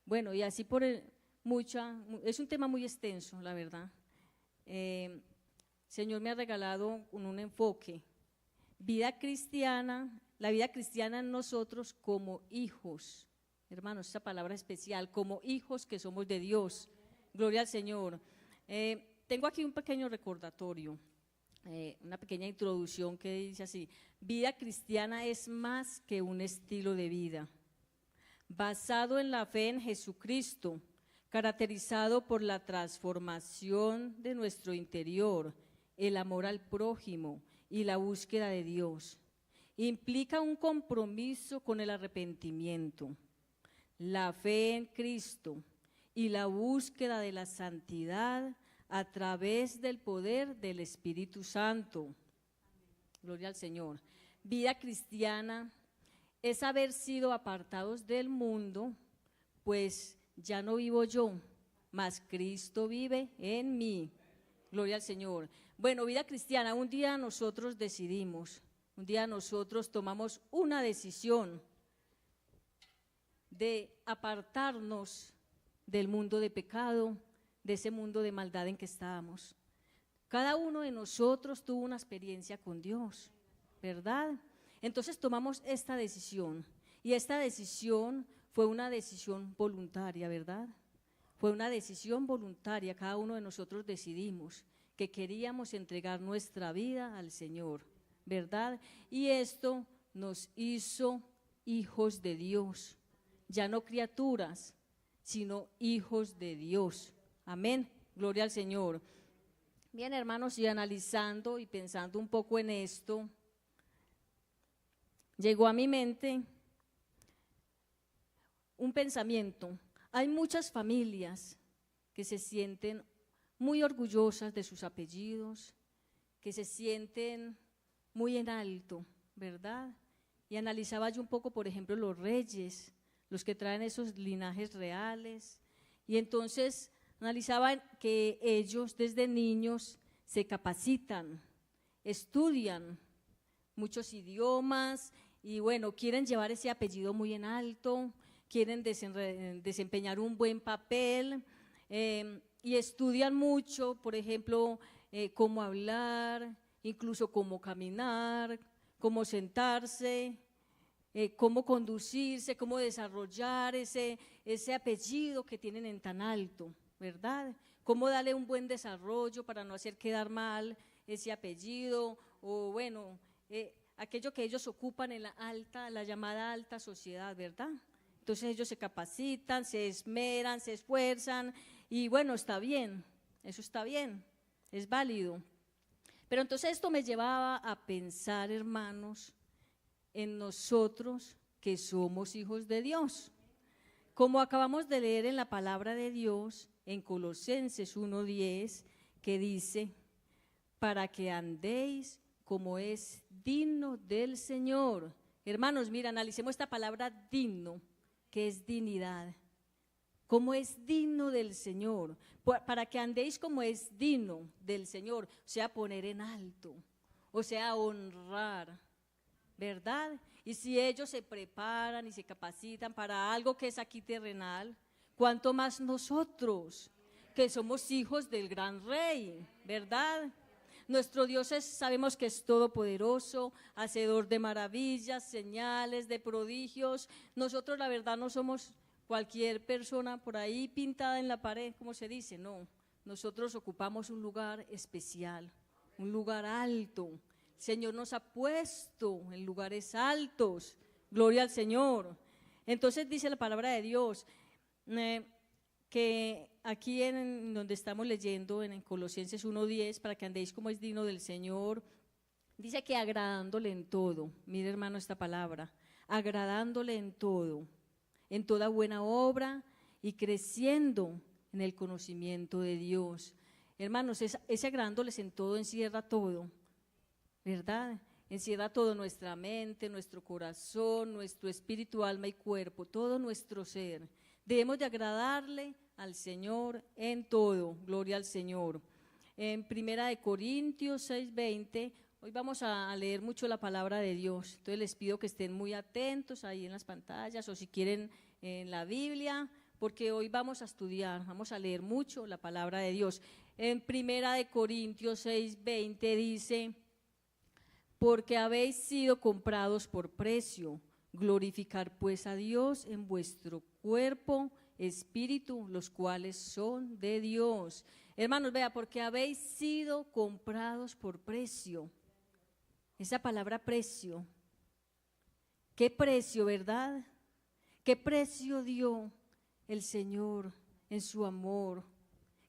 Bueno, y así es un tema muy extenso, la verdad. Señor me ha regalado un enfoque, vida cristiana, la vida cristiana en nosotros como hijos, hermanos, esa palabra especial, como hijos que somos de Dios, gloria al Señor. Tengo aquí un pequeño recordatorio, una pequeña introducción que dice así: vida cristiana es más que un estilo de vida, basado en la fe en Jesucristo, caracterizado por la transformación de nuestro interior, el amor al prójimo y la búsqueda de Dios. Implica un compromiso con el arrepentimiento, la fe en Cristo y la búsqueda de la santidad a través del poder del Espíritu Santo. Gloria al Señor. Vida cristiana es haber sido apartados del mundo, pues ya no vivo yo, mas Cristo vive en mí. Gloria al Señor. Bueno, vida cristiana, un día nosotros decidimos, un día nosotros tomamos una decisión de apartarnos del mundo de pecado, de ese mundo de maldad en que estábamos. Cada uno de nosotros tuvo una experiencia con Dios, ¿verdad? Entonces tomamos esta decisión, y esta decisión fue una decisión voluntaria, ¿verdad? Fue una decisión voluntaria, cada uno de nosotros decidimos que queríamos entregar nuestra vida al Señor, ¿verdad? Y esto nos hizo hijos de Dios, ya no criaturas, sino hijos de Dios. Amén, gloria al Señor. Bien, hermanos, y analizando y pensando un poco en esto, llegó a mi mente un pensamiento. Hay muchas familias que se sienten muy orgullosas de sus apellidos, que se sienten muy en alto, ¿verdad? Y analizaba yo un poco, por ejemplo, los reyes, los que traen esos linajes reales, y entonces analizaban que ellos desde niños se capacitan, estudian muchos idiomas y bueno, quieren llevar ese apellido muy en alto, quieren desempeñar un buen papel y estudian mucho, por ejemplo, cómo hablar, incluso cómo caminar, cómo sentarse, cómo conducirse, cómo desarrollar ese apellido que tienen en tan alto, ¿verdad? Cómo darle un buen desarrollo para no hacer quedar mal ese apellido, o bueno, aquello que ellos ocupan en la llamada alta sociedad, ¿verdad? Entonces ellos se capacitan, se esmeran, se esfuerzan y bueno, está bien, eso está bien, es válido. Pero entonces esto me llevaba a pensar, hermanos, en nosotros que somos hijos de Dios. Como acabamos de leer en la palabra de Dios, en Colosenses 1:10, que dice: para que andéis como es digno del Señor. Hermanos, mira, analicemos esta palabra digno, que es dignidad. Como es digno del Señor, para que andéis como es digno del Señor, o sea, poner en alto, o sea, honrar, ¿verdad? Y si ellos se preparan y se capacitan para algo que es aquí terrenal, ¿cuánto más nosotros, que somos hijos del gran Rey, ¿verdad? Nuestro Dios sabemos que es todopoderoso, hacedor de maravillas, señales, de prodigios. Nosotros la verdad no somos cualquier persona por ahí pintada en la pared, como se dice, no. Nosotros ocupamos un lugar especial, un lugar alto. El Señor nos ha puesto en lugares altos, gloria al Señor. Entonces dice la palabra de Dios, que aquí en donde estamos leyendo en Colosenses 1:10, para que andéis como es digno del Señor, dice que agradándole en todo. Mire, hermano, esta palabra, agradándole en todo, en toda buena obra y creciendo en el conocimiento de Dios. Hermanos, ese agradándoles en todo encierra todo, ¿verdad? Encierra todo, nuestra mente, nuestro corazón, nuestro espíritu, alma y cuerpo, todo nuestro ser. Debemos de agradarle al Señor en todo, gloria al Señor. En 1 Corintios 6:20, hoy vamos a leer mucho la palabra de Dios, entonces les pido que estén muy atentos ahí en las pantallas o si quieren en la Biblia, porque hoy vamos a estudiar, vamos a leer mucho la palabra de Dios. En 1 Corintios 6:20 dice, porque habéis sido comprados por precio, glorificar pues a Dios en vuestro cuerpo, espíritu, los cuales son de Dios. Hermanos, vea, porque habéis sido comprados por precio. Esa palabra precio, ¿qué precio, verdad? ¿Qué precio dio el Señor en su amor?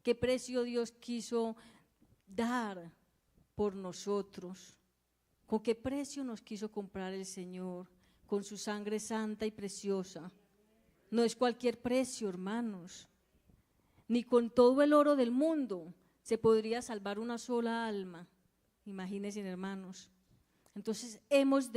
¿Qué precio Dios quiso dar por nosotros? ¿Con qué precio nos quiso comprar el Señor? Con su sangre santa y preciosa. No es cualquier precio, hermanos. Ni con todo el oro del mundo se podría salvar una sola alma. Imagínense, hermanos. Entonces debemos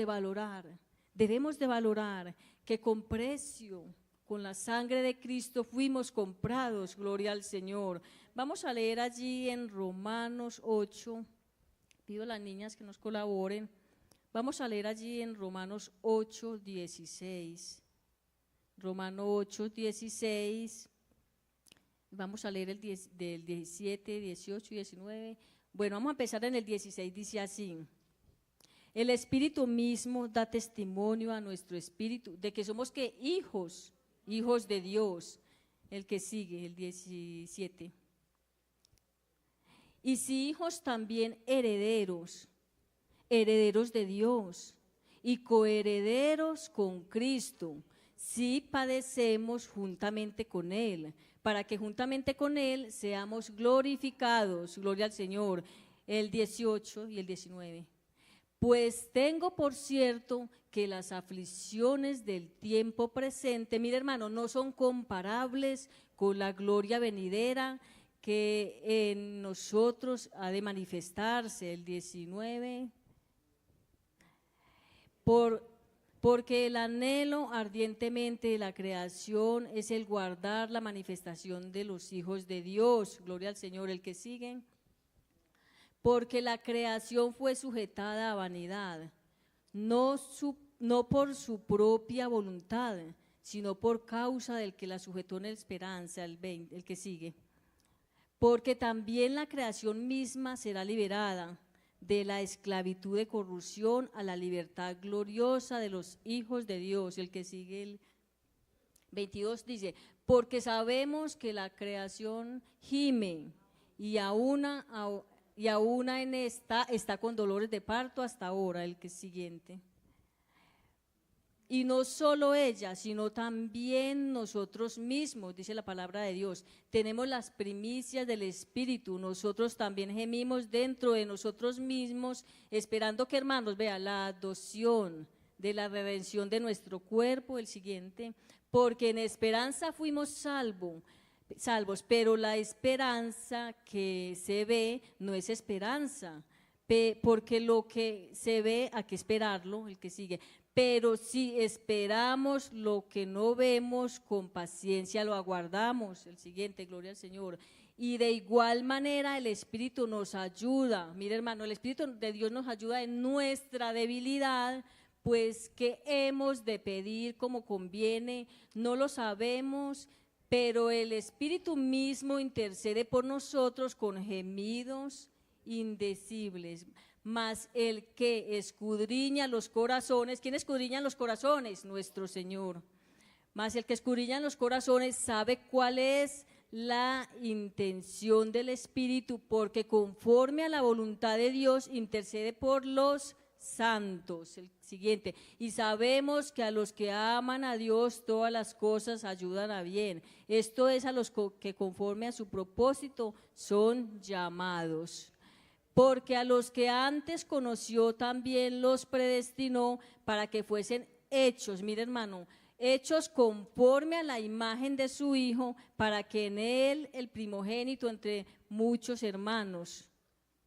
de valorar que con precio, con la sangre de Cristo fuimos comprados, gloria al Señor. Vamos a leer allí en Romanos 8, pido a las niñas que nos colaboren, vamos a leer allí en Romanos 8, 16. Romanos 8, 16, vamos a leer del 17, 18 y 19. Bueno, vamos a empezar en el 16, dice así. El Espíritu mismo da testimonio a nuestro espíritu de que somos ¿qué? Hijos de Dios. El que sigue, el 17. Y si hijos también herederos de Dios y coherederos con Cristo, si padecemos juntamente con Él, para que juntamente con Él seamos glorificados, gloria al Señor, el 18 y el 19. Pues tengo por cierto que las aflicciones del tiempo presente, mire hermano, no son comparables con la gloria venidera que en nosotros ha de manifestarse, el 19. Porque el anhelo ardientemente de la creación es el guardar la manifestación de los hijos de Dios, gloria al Señor, el que sigue. Porque la creación fue sujetada a vanidad, no por su propia voluntad, sino por causa del que la sujetó en esperanza, el que sigue. Porque también la creación misma será liberada de la esclavitud de corrupción a la libertad gloriosa de los hijos de Dios. El que sigue, el 22, dice, porque sabemos que la creación gime y aún en esta está con dolores de parto hasta ahora, el que es siguiente. Y no solo ella, sino también nosotros mismos, dice la palabra de Dios, tenemos las primicias del Espíritu, nosotros también gemimos dentro de nosotros mismos, esperando que, hermanos, vea, la adopción de la redención de nuestro cuerpo, el siguiente, porque en esperanza fuimos salvos, pero la esperanza que se ve no es esperanza, porque lo que se ve hay que esperarlo, el que sigue. Pero si esperamos lo que no vemos, con paciencia lo aguardamos. El siguiente, gloria al Señor. Y de igual manera el Espíritu nos ayuda. Mire, hermano, el Espíritu de Dios nos ayuda en nuestra debilidad, pues que hemos de pedir como conviene, no lo sabemos, pero el Espíritu mismo intercede por nosotros con gemidos indecibles. Mas el que escudriña los corazones, ¿quién escudriña los corazones? Nuestro Señor. Mas el que escudriña los corazones sabe cuál es la intención del Espíritu, porque conforme a la voluntad de Dios intercede por los santos. El siguiente, y sabemos que a los que aman a Dios todas las cosas ayudan a bien. Esto es a los que conforme a su propósito son llamados. Porque a los que antes conoció también los predestinó para que fuesen hechos, mire hermano, hechos conforme a la imagen de su Hijo, para que en él el primogénito entre muchos hermanos.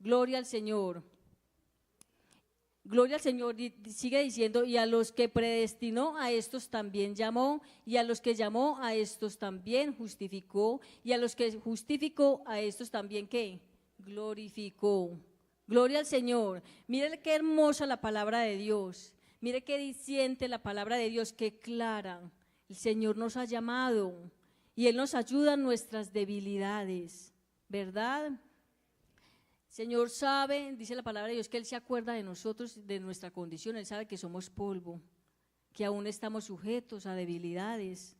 Gloria al Señor. Gloria al Señor, sigue diciendo, y a los que predestinó a estos también llamó, y a los que llamó a estos también justificó, y a los que justificó a estos también ¿qué? Glorificó. Gloria al Señor. Mire qué hermosa la palabra de Dios. Mire qué diciente la palabra de Dios, qué clara. El Señor nos ha llamado y Él nos ayuda en nuestras debilidades, ¿verdad? Señor sabe, dice la palabra de Dios, que Él se acuerda de nosotros, de nuestra condición. Él sabe que somos polvo, que aún estamos sujetos a debilidades,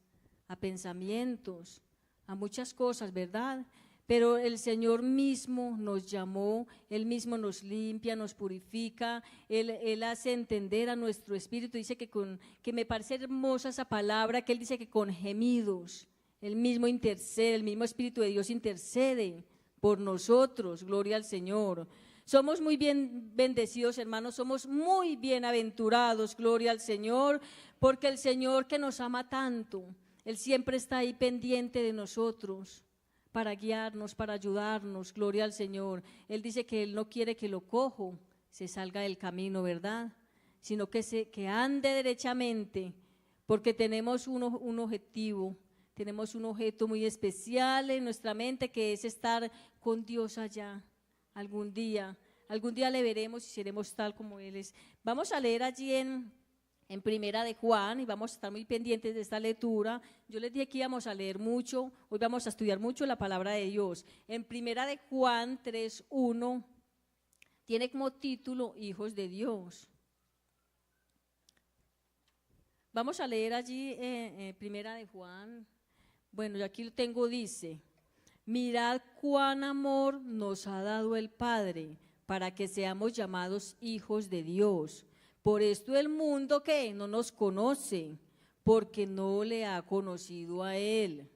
a pensamientos, a muchas cosas, ¿verdad? Pero el Señor mismo nos llamó, Él mismo nos limpia, nos purifica, Él hace entender a nuestro espíritu. Dice que me parece hermosa esa palabra, que Él dice que con gemidos, Él mismo intercede, el mismo Espíritu de Dios intercede por nosotros, gloria al Señor. Somos muy bien bendecidos, hermanos, somos muy bienaventurados, gloria al Señor, porque el Señor que nos ama tanto, Él siempre está ahí pendiente de nosotros, para guiarnos, para ayudarnos, gloria al Señor. Él dice que Él no quiere que lo cojo se salga del camino, ¿verdad? Sino que ande derechamente, porque tenemos un objetivo, tenemos un objeto muy especial en nuestra mente, que es estar con Dios allá. Algún día le veremos y seremos tal como Él es. Vamos a leer allí en Primera de Juan, y vamos a estar muy pendientes de esta lectura. Yo les dije que íbamos a leer mucho, hoy vamos a estudiar mucho la palabra de Dios. En Primera de Juan 3:1 tiene como título Hijos de Dios. Vamos a leer allí Primera de Juan, bueno, yo aquí lo tengo, dice: mirad cuán amor nos ha dado el Padre, para que seamos llamados hijos de Dios. Por esto el mundo que no nos conoce, porque no le ha conocido a Él.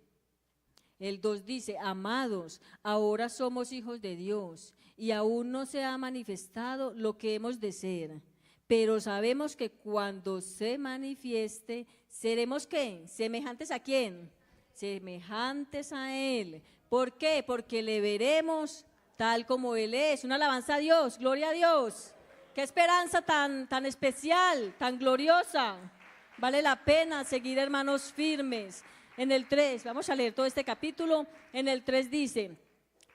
El 2 dice: amados, ahora somos hijos de Dios, y aún no se ha manifestado lo que hemos de ser, pero sabemos que cuando se manifieste, seremos ¿qué? ¿Semejantes a quién? Semejantes a Él. ¿Por qué? Porque le veremos tal como Él es. Una alabanza a Dios, gloria a Dios. Qué esperanza tan especial, tan gloriosa. Vale la pena seguir, hermanos, firmes. En el 3, vamos a leer todo este capítulo. En el 3 dice: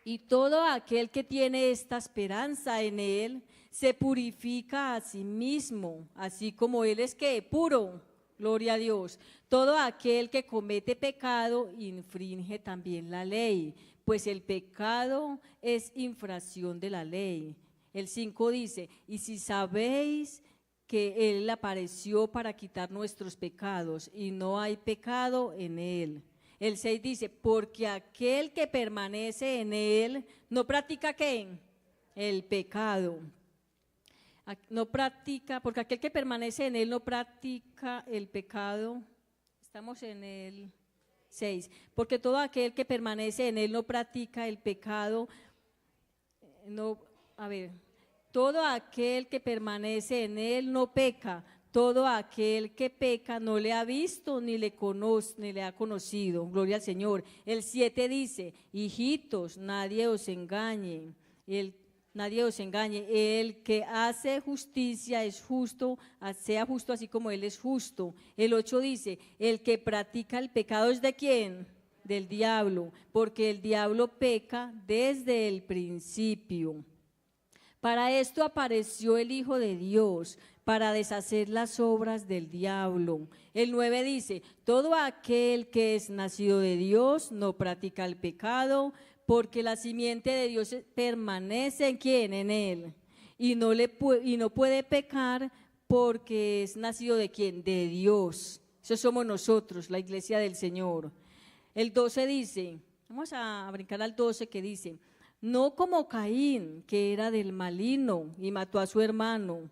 y todo aquel que tiene esta esperanza en Él se purifica a sí mismo, así como Él es que puro. Gloria a Dios. Todo aquel que comete pecado infringe también la ley, pues el pecado es infracción de la ley. El 5 dice: y si sabéis que Él apareció para quitar nuestros pecados y no hay pecado en Él. El 6 dice: porque aquel que permanece en Él no practica ¿qué? El pecado. No practica, porque aquel que permanece en Él no practica el pecado. Estamos en el 6. Porque todo aquel que permanece en Él no practica el pecado. Todo aquel que permanece en Él no peca. Todo aquel que peca no le ha visto ni le conoce, ni le ha conocido. Gloria al Señor. El 7 dice: hijitos, nadie os engañe. Nadie os engañe. El que hace justicia es justo, sea justo así como Él es justo. El 8 dice: el que practica el pecado es ¿de quién? Del diablo, porque el diablo peca desde el principio. Para esto apareció el Hijo de Dios, para deshacer las obras del diablo. El 9 dice: todo aquel que es nacido de Dios no practica el pecado, porque la simiente de Dios permanece ¿en quién? En Él. Y no puede pecar porque es nacido ¿de quién? De Dios. Eso somos nosotros, la iglesia del Señor. El 12 dice, vamos a brincar al 12, que dice: no como Caín, que era del maligno y mató a su hermano.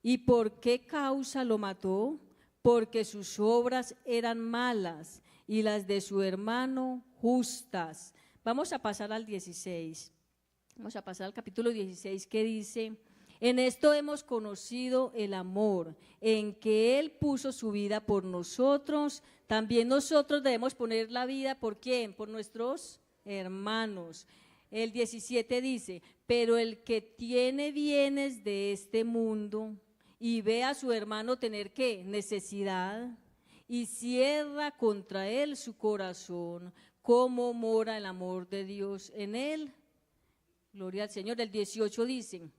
¿Y por qué causa lo mató? Porque sus obras eran malas y las de su hermano justas. Vamos a pasar al 16. Vamos a pasar al capítulo 16, que dice: en esto hemos conocido el amor, en que Él puso su vida por nosotros. También nosotros debemos poner la vida ¿por quién? Por nuestros hermanos. El 17 dice: pero el que tiene bienes de este mundo y ve a su hermano tener ¿qué? Necesidad, y cierra contra él su corazón, ¿cómo mora el amor de Dios en él? Gloria al Señor. El 18 dice: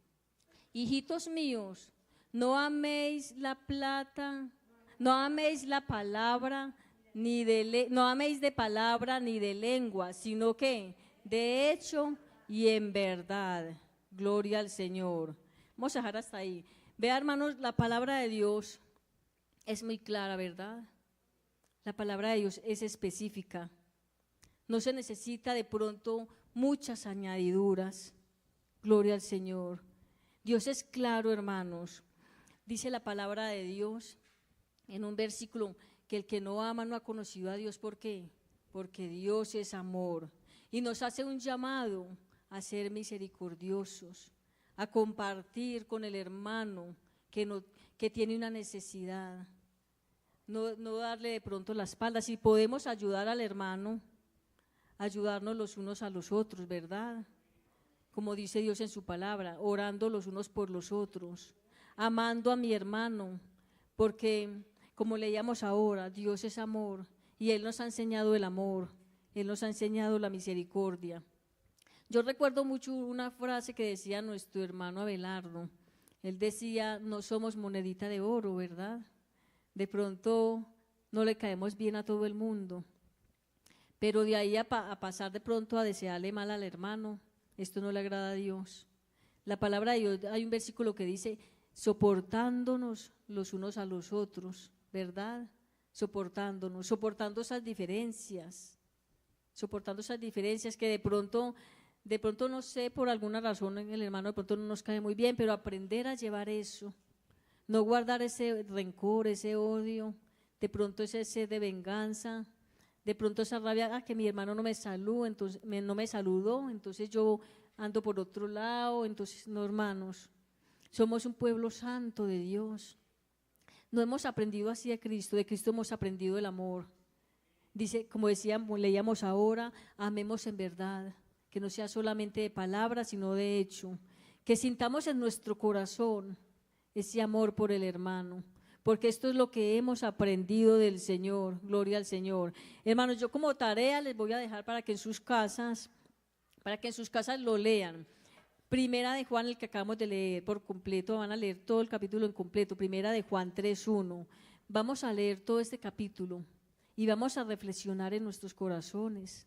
hijitos míos, no améis la plata, no améis la palabra no améis de palabra ni de lengua, sino que de hecho y en verdad. Gloria al Señor. Vamos a dejar hasta ahí. Vea, hermanos, la palabra de Dios es muy clara, ¿verdad? La palabra de Dios es específica. No se necesita de pronto muchas añadiduras. Gloria al Señor. Dios es claro, hermanos. Dice la palabra de Dios en un versículo que el que no ama no ha conocido a Dios. ¿Por qué? Porque Dios es amor y nos hace un llamado a ser misericordiosos, a compartir con el hermano que tiene una necesidad, no darle de pronto la espalda. Si podemos ayudar al hermano, ayudarnos los unos a los otros, ¿verdad? Como dice Dios en su palabra, orando los unos por los otros, amando a mi hermano, porque como leíamos ahora, Dios es amor y Él nos ha enseñado el amor, Él nos ha enseñado la misericordia. Yo recuerdo mucho una frase que decía nuestro hermano Abelardo. Él decía, no somos monedita de oro, ¿verdad? De pronto no le caemos bien a todo el mundo, pero de ahí a pasar de pronto a desearle mal al hermano, esto no le agrada a Dios. La palabra de Dios, hay un versículo que dice, soportándonos los unos a los otros, ¿verdad? Soportando esas diferencias que de pronto no sé, por alguna razón el hermano de pronto no nos cae muy bien, pero aprender a llevar eso, no guardar ese rencor, ese odio, de pronto ese sed de venganza, de pronto esa rabia, que mi hermano no me saludó, entonces yo ando por otro lado. Entonces, no, hermanos, somos un pueblo santo de Dios, no hemos aprendido así de Cristo hemos aprendido el amor. Dice, como decíamos, leíamos ahora, amemos en verdad, que no sea solamente de palabras, sino de hecho, que sintamos en nuestro corazón ese amor por el hermano, porque esto es lo que hemos aprendido del Señor. Gloria al Señor. Hermanos, yo como tarea les voy a dejar para que en sus casas lo lean. Primera de Juan, el que acabamos de leer por completo, van a leer todo el capítulo en completo, Primera de Juan 3:1. Vamos a leer todo este capítulo y vamos a reflexionar en nuestros corazones,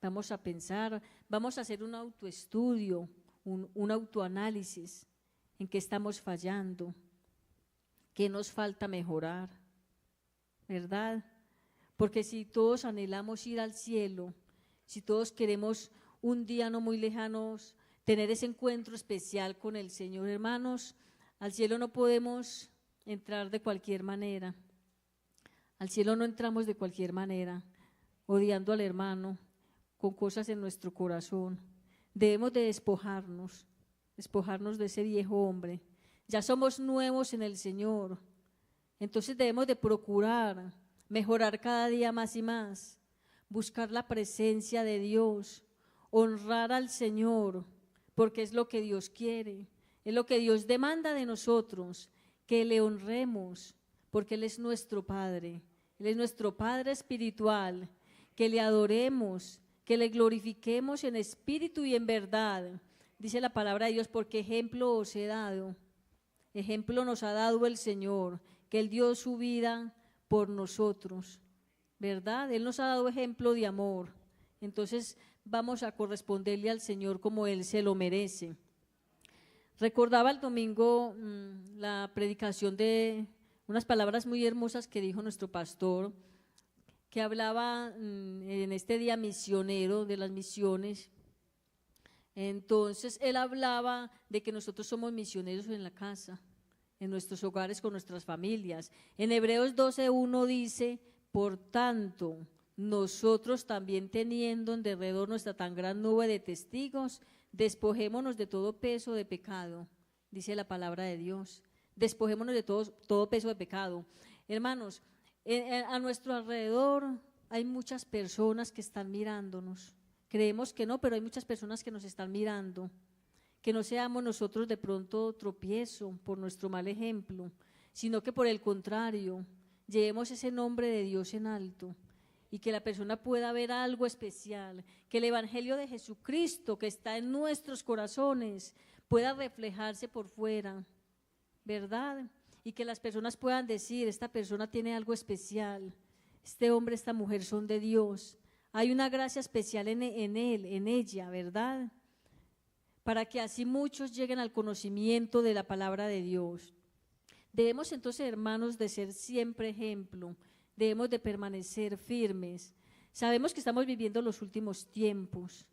vamos a pensar, vamos a hacer un autoestudio, un autoanálisis, en qué estamos fallando, qué nos falta mejorar, ¿verdad? Porque si todos anhelamos ir al cielo, si todos queremos un día no muy lejanos tener ese encuentro especial con el Señor, hermanos, al cielo no podemos entrar de cualquier manera. Al cielo no entramos de cualquier manera, odiando al hermano, con cosas en nuestro corazón. Debemos de despojarnos de ese viejo hombre. Ya somos nuevos en el Señor, entonces debemos de procurar mejorar cada día más y más, buscar la presencia de Dios, honrar al Señor, porque es lo que Dios quiere, es lo que Dios demanda de nosotros, que le honremos, porque Él es nuestro Padre espiritual, que le adoremos, que le glorifiquemos en espíritu y en verdad. Dice la palabra de Dios, porque ejemplo os he dado, ejemplo nos ha dado el Señor, que Él dio su vida por nosotros, ¿verdad? Él nos ha dado ejemplo de amor, entonces vamos a corresponderle al Señor como Él se lo merece. Recordaba el domingo la predicación de unas palabras muy hermosas que dijo nuestro pastor, que hablaba en este día misionero de las misiones. Entonces él hablaba de que nosotros somos misioneros en la casa, en nuestros hogares, con nuestras familias. En Hebreos 12:1 dice, por tanto, nosotros también teniendo en derredor nuestra tan gran nube de testigos, despojémonos de todo peso de pecado, dice la palabra de Dios, despojémonos de todo peso de pecado. Hermanos, a nuestro alrededor hay muchas personas que están mirándonos, creemos que no, pero hay muchas personas que nos están mirando, que no seamos nosotros de pronto tropiezo por nuestro mal ejemplo, sino que por el contrario, llevemos ese nombre de Dios en alto, y que la persona pueda ver algo especial, que el evangelio de Jesucristo que está en nuestros corazones pueda reflejarse por fuera, ¿verdad? Y que las personas puedan decir, esta persona tiene algo especial, este hombre, esta mujer son de Dios. Hay una gracia especial en él, en ella, ¿verdad? Para que así muchos lleguen al conocimiento de la palabra de Dios. Debemos entonces, hermanos, de ser siempre ejemplo, debemos de permanecer firmes. Sabemos que estamos viviendo los últimos tiempos,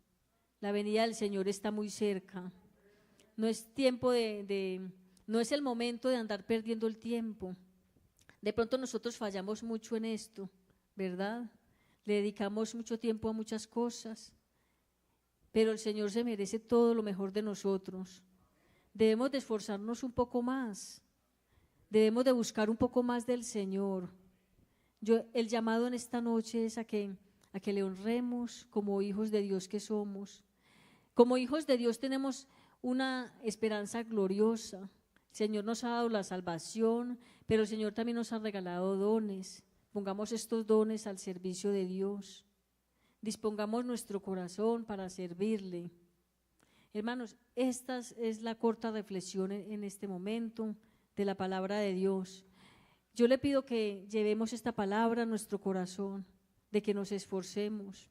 la venida del Señor está muy cerca. No es tiempo no es el momento de andar perdiendo el tiempo. De pronto nosotros fallamos mucho en esto, ¿verdad? Le dedicamos mucho tiempo a muchas cosas, pero el Señor se merece todo lo mejor de nosotros. Debemos de esforzarnos un poco más, debemos de buscar un poco más del Señor. El llamado en esta noche es a que le honremos como hijos de Dios que somos. Como hijos de Dios tenemos una esperanza gloriosa. El Señor nos ha dado la salvación, pero el Señor también nos ha regalado dones. Pongamos estos dones al servicio de Dios. Dispongamos nuestro corazón para servirle. Hermanos, esta es la corta reflexión en este momento de la palabra de Dios. Yo le pido que llevemos esta palabra a nuestro corazón, de que nos esforcemos.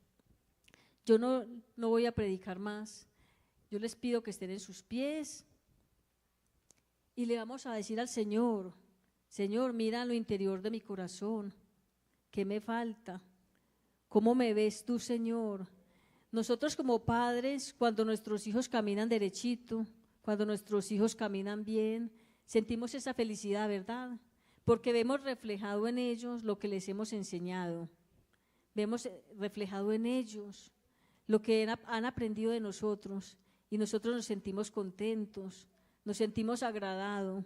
Yo no voy a predicar más. Yo les pido que estén en sus pies y le vamos a decir al Señor: Señor, mira lo interior de mi corazón, ¿qué me falta? ¿Cómo me ves tú, Señor? Nosotros como padres, cuando nuestros hijos caminan derechito, cuando nuestros hijos caminan bien, sentimos esa felicidad, ¿verdad? Porque vemos reflejado en ellos lo que les hemos enseñado. Vemos reflejado en ellos lo que han aprendido de nosotros y nosotros nos sentimos contentos, nos sentimos agradados.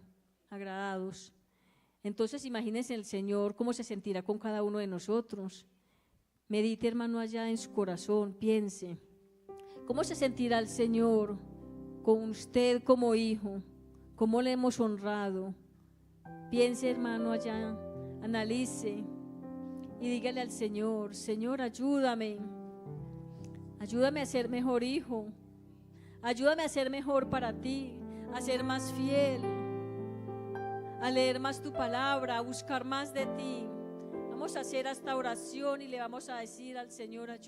Entonces imagínense el Señor cómo se sentirá con cada uno de nosotros. Medite, hermano, allá en su corazón, piense, ¿cómo se sentirá el Señor con usted como hijo? ¿Cómo le hemos honrado? Piense, hermano, allá, analice y dígale al Señor: Señor, ayúdame a ser mejor hijo, ayúdame a ser mejor para ti, a ser más fiel, a leer más tu palabra, a buscar más de ti. Vamos a hacer esta oración y le vamos a decir al Señor: ayúdame.